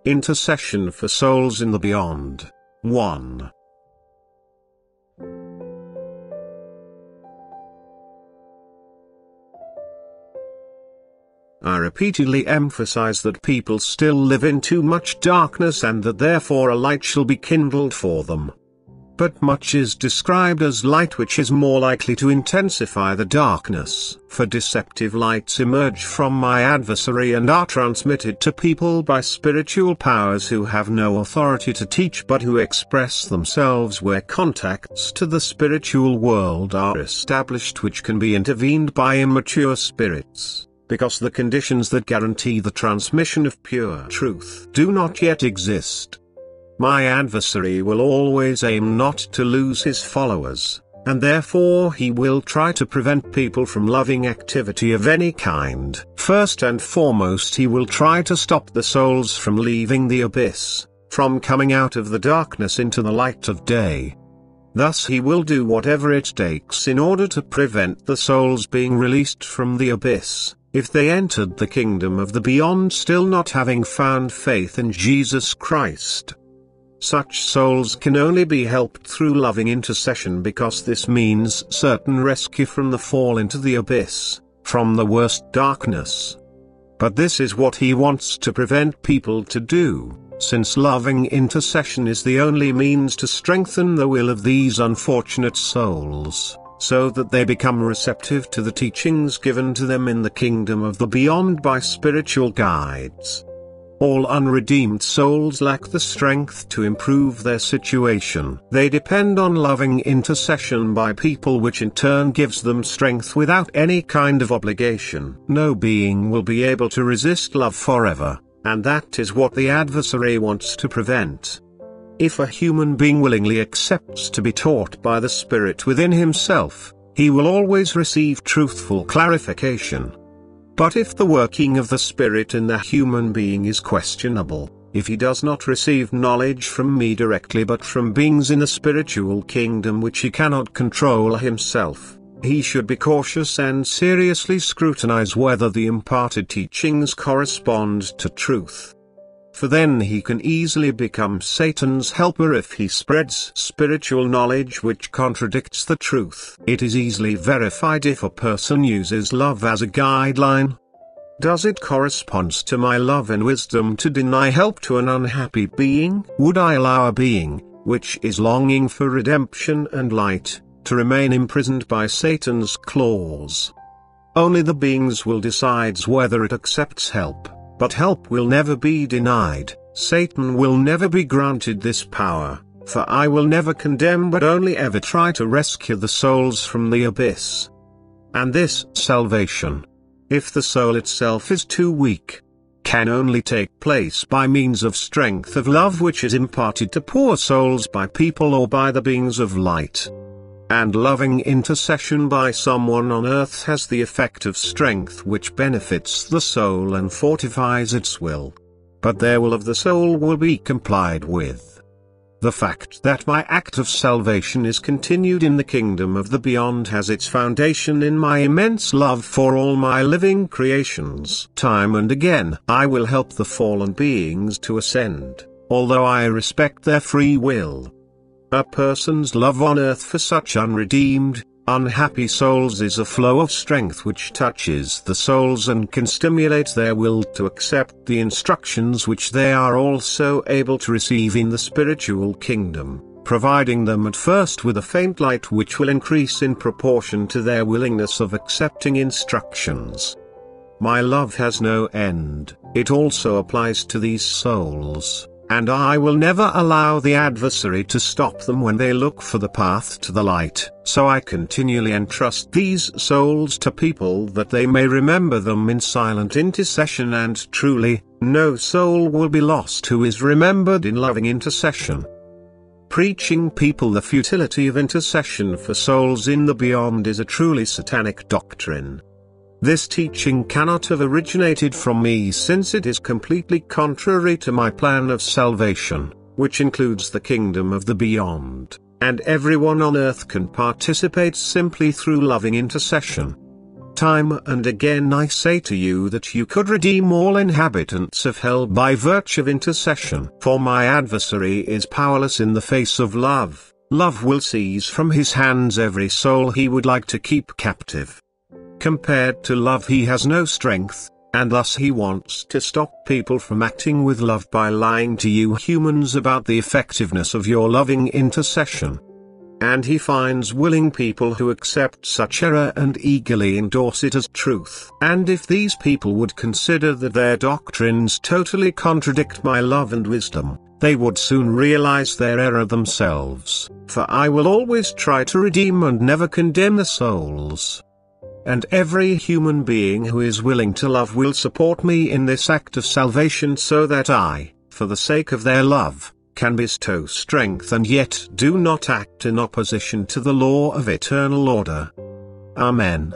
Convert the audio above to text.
Intercession for souls in the beyond. 1. I repeatedly emphasize that people still live in too much darkness and that therefore a light shall be kindled for them. But much is described as light which is more likely to intensify the darkness. For deceptive lights emerge from my adversary and are transmitted to people by spiritual powers who have no authority to teach but who express themselves where contacts to the spiritual world are established which can be intervened by immature spirits, because the conditions that guarantee the transmission of pure truth do not yet exist. My adversary will always aim not to lose his followers, and therefore he will try to prevent people from loving activity of any kind. First and foremost, he will try to stop the souls from leaving the abyss, from coming out of the darkness into the light of day. Thus he will do whatever it takes in order to prevent the souls being released from the abyss, if they entered the kingdom of the beyond still not having found faith in Jesus Christ. Such souls can only be helped through loving intercession because this means certain rescue from the fall into the abyss, from the worst darkness. But this is what he wants to prevent people to do, since loving intercession is the only means to strengthen the will of these unfortunate souls, so that they become receptive to the teachings given to them in the kingdom of the beyond by spiritual guides. All unredeemed souls lack the strength to improve their situation. They depend on loving intercession by people, which in turn gives them strength without any kind of obligation. No being will be able to resist love forever, and that is what the adversary wants to prevent. If a human being willingly accepts to be taught by the Spirit within himself, he will always receive truthful clarification. But if the working of the Spirit in the human being is questionable, if he does not receive knowledge from me directly but from beings in the spiritual kingdom which he cannot control himself, he should be cautious and seriously scrutinize whether the imparted teachings correspond to truth. For then he can easily become Satan's helper if he spreads spiritual knowledge which contradicts the truth. It is easily verified if a person uses love as a guideline. Does it correspond to my love and wisdom to deny help to an unhappy being? Would I allow a being, which is longing for redemption and light, to remain imprisoned by Satan's claws? Only the beings will decide whether it accepts help. But help will never be denied. Satan will never be granted this power, for I will never condemn but only ever try to rescue the souls from the abyss. And this salvation, if the soul itself is too weak, can only take place by means of strength of love which is imparted to poor souls by people or by the beings of light. And loving intercession by someone on earth has the effect of strength which benefits the soul and fortifies its will. But their will of the soul will be complied with. The fact that my act of salvation is continued in the kingdom of the beyond has its foundation in my immense love for all my living creations. Time and again I will help the fallen beings to ascend, although I respect their free will. A person's love on earth for such unredeemed, unhappy souls is a flow of strength which touches the souls and can stimulate their will to accept the instructions which they are also able to receive in the spiritual kingdom, providing them at first with a faint light which will increase in proportion to their willingness of accepting instructions. My love has no end. It also applies to these souls. And I will never allow the adversary to stop them when they look for the path to the light. So I continually entrust these souls to people that they may remember them in silent intercession, and truly, no soul will be lost who is remembered in loving intercession. Preaching people the futility of intercession for souls in the beyond is a truly satanic doctrine. This teaching cannot have originated from me, since it is completely contrary to my plan of salvation, which includes the kingdom of the beyond, and everyone on earth can participate simply through loving intercession. Time and again I say to you that you could redeem all inhabitants of hell by virtue of intercession. For my adversary is powerless in the face of love. Love will seize from his hands every soul he would like to keep captive. Compared to love he has no strength, and thus he wants to stop people from acting with love by lying to you humans about the effectiveness of your loving intercession. And he finds willing people who accept such error and eagerly endorse it as truth. And if these people would consider that their doctrines totally contradict my love and wisdom, they would soon realize their error themselves. For I will always try to redeem and never condemn the souls. And every human being who is willing to love will support me in this act of salvation, so that I, for the sake of their love, can bestow strength and yet do not act in opposition to the law of eternal order. Amen.